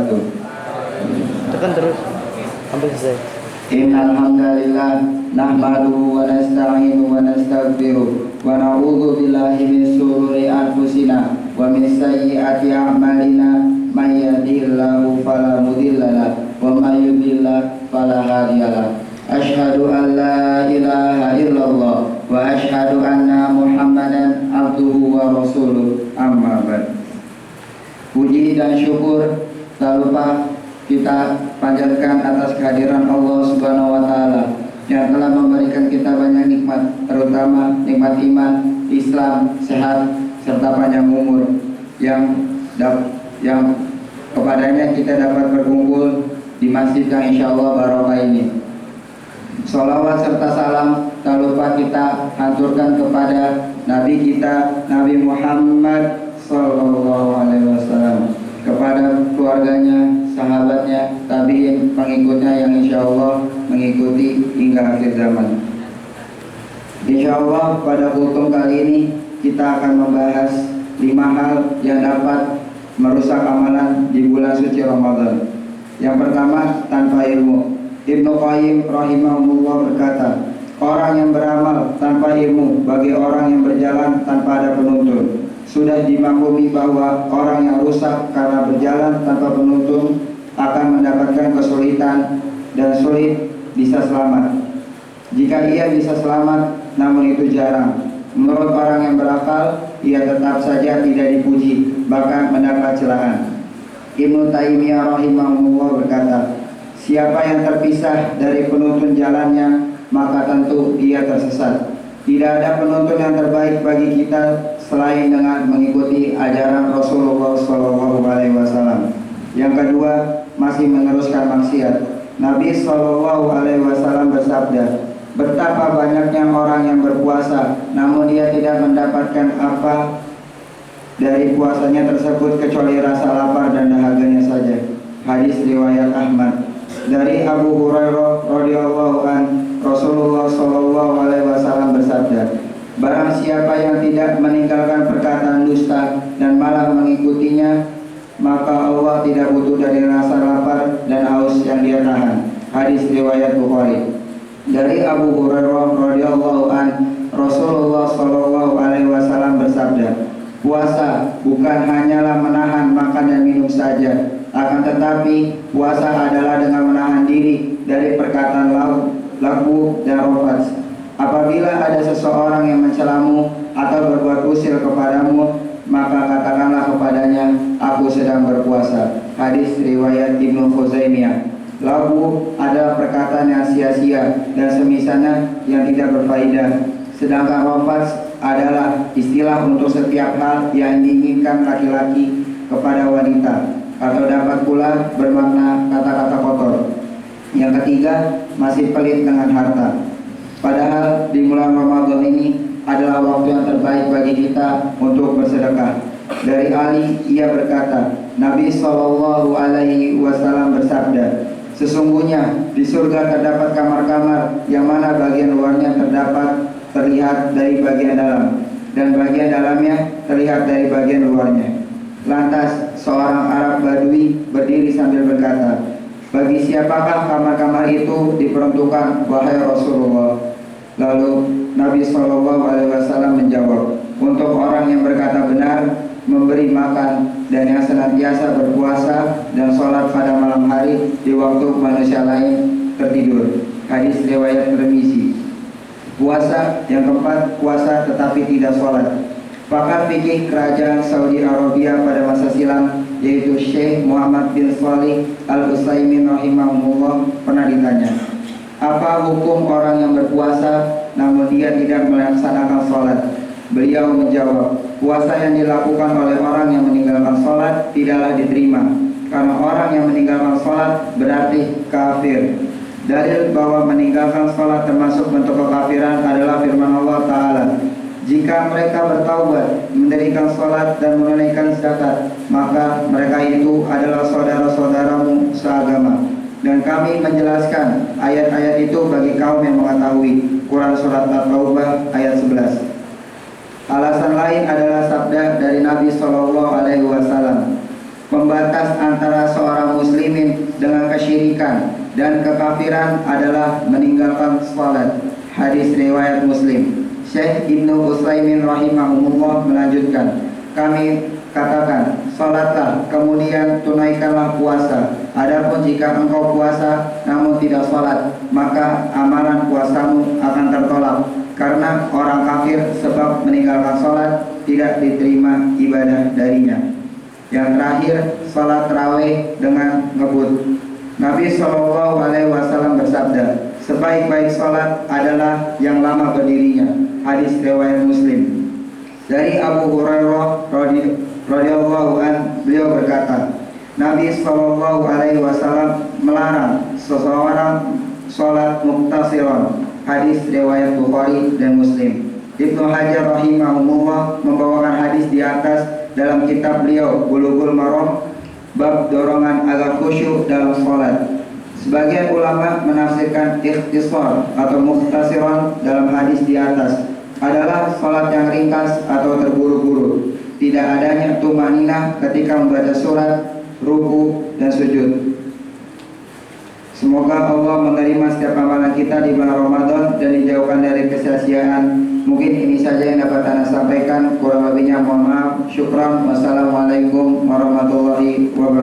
wabarakatuh. Tekan terus sampai selesai. Innal hamdalillah nahmaduhu wa nasta'inuhu wa nastaghfiruh wa na'udzu billahi min shururi anfusina wa min sayyiati a'malina may yahdihillahu fala mudilla lahu wa may yudlil fala hadiya lahu. Asyhadu an la ilaha illallah wa asyhadu anna Muhammadan abduhu wa rasuluh. Amma ba'd. Puji dan syukur tak lupa kita panjatkan atas kehadiran Allah Subhanahu wa taala yang telah memberikan kita banyak nikmat, terutama nikmat iman, Islam, sehat serta panjang umur yang kepadanya kita dapat berkumpul di masjid yang insyaallah barokah ini. Sholawat serta salam tak lupa kita haturkan kepada Nabi kita, Nabi Muhammad Sallallahu Alaihi Wasallam, kepada keluarganya, sahabatnya, tabiin, pengikutnya yang insya Allah mengikuti hingga akhir zaman. Insya Allah pada kultum kali ini kita akan membahas 5 hal yang dapat merusak amalan di bulan suci Ramadan. Yang pertama, tanpa ilmu. Ibnu Qayyim rahimahullah berkata, orang yang beramal tanpa ilmu bagi orang yang berjalan tanpa ada penuntun. Sudah dimaklumi bahwa orang yang rusak karena berjalan tanpa penuntun akan mendapatkan kesulitan dan sulit bisa selamat. Jika ia bisa selamat, namun itu jarang. Menurut orang yang berakal, ia tetap saja tidak dipuji, bahkan mendapat celaan. Ibnu Taimiyah rahimahullah berkata, siapa yang terpisah dari penuntun jalannya, maka tentu dia tersesat. Tidak ada penuntun yang terbaik bagi kita selain dengan mengikuti ajaran Rasulullah SAW. Yang kedua, masih meneruskan maksiat. Nabi SAW bersabda, betapa banyaknya orang yang berpuasa, namun dia tidak mendapatkan apa dari puasanya tersebut kecuali rasa lapar dan dahaganya saja. Hadis riwayat Ahmad. Dari Abu Hurairah radhiyallahu an, Rasulullah SAW bersabda, barang siapa yang tidak meninggalkan perkataan dusta dan malah mengikutinya, maka Allah tidak butuh dari rasa lapar dan haus yang dia tahan. Hadis riwayat Bukhari. Dari Abu Hurairah radhiyallahu an, Rasulullah SAW bersabda, puasa bukan hanyalah menahan makan dan minum saja, akan tetapi puasa adalah dengan menahan diri dari perkataan lagu dan rafas. Apabila ada seseorang yang mencelamu atau berbuat usil kepadamu, maka katakanlah kepadanya, aku sedang berpuasa. Hadis riwayat Ibnu Khuzaimah. Lagu adalah perkataan yang sia-sia dan semisalnya yang tidak berfaedah. Sedangkan rafas adalah istilah untuk setiap hal yang diinginkan laki-laki kepada wanita, atau dapat pula bermakna kata-kata kotor. Yang ketiga, masih pelit dengan harta. Padahal di bulan Ramadan ini adalah waktu yang terbaik bagi kita untuk bersedekah. Dari Ali, ia berkata, Nabi SAW bersabda, sesungguhnya di surga terdapat kamar-kamar yang mana bagian luarnya terlihat dari bagian dalam, dan bagian dalamnya terlihat dari bagian luarnya. Lantas seorang Arab Badui berdiri sambil berkata, bagi siapakah kamar-kamar itu diperuntukkan, wahai Rasulullah? Lalu Nabi SAW menjawab, untuk orang yang berkata benar, memberi makan, dan yang senantiasa berpuasa dan sholat pada malam hari di waktu manusia lain tertidur. Hadis riwayat Tirmizi. Puasa yang keempat, puasa tetapi tidak sholat. Pakar fikih kerajaan Saudi Arabia pada masa silam, yaitu Syekh Muhammad bin Shalih Al-Utsaimin rahimahullah, pernah ditanya, apa hukum orang yang berpuasa namun dia tidak melaksanakan sholat? Beliau menjawab, puasa yang dilakukan oleh orang yang meninggalkan sholat tidaklah diterima, karena orang yang meninggalkan sholat berarti kafir. Dalil bahwa meninggalkan sholat termasuk bentuk kekafiran adalah firman Allah Ta'ala, jika mereka bertaubat, mendirikan sholat dan menunaikan zakat, maka mereka itu adalah saudara-saudaramu seagama. Dan kami menjelaskan ayat-ayat itu bagi kaum yang mengetahui. Quran Surat At-Taubah ayat 11. Alasan lain adalah sabda dari Nabi SAW, pembatas antara seorang kesyirikan dan kekafiran adalah meninggalkan salat. Hadis riwayat Muslim. Syekh Ibnu Utsaimin rahimahumullah melanjutkan, kami katakan, salatlah, kemudian tunaikanlah puasa. Adapun jika engkau puasa namun tidak salat, maka amalan puasamu akan tertolak, karena orang kafir sebab meninggalkan salat tidak diterima ibadah darinya. Yang terakhir, salat tarawih dengan ngebut. Nabi SAW bersabda, sebaik-baik salat adalah yang lama berdirinya. Hadis riwayat Muslim. Dari Abu Hurairah radhiyallahu an, beliau berkata, Nabi SAW melarang seseorang salat muktasiron. Hadis riwayat Bukhari dan Muslim. Ibnu Hajar rahimahumullah membawakan hadis di atas dalam kitab beliau Bulughul Maram, bab dorongan agar khusyuk dalam salat. Sebagian ulama menafsirkan ikhtisar atau muktasiron dalam hadis di atas adalah salat yang ringkas atau terburu-buru, tidak adanya tumaninah ketika membaca surat, ruku dan sujud. Semoga Allah menerima setiap amalan kita di bulan Ramadan dan dijauhkan dari kesia-siaan. Mungkin ini saja yang dapat Anda sampaikan, kurang lebihnya mohon maaf. Syukran. Wassalamualaikum warahmatullahi wabarakatuh.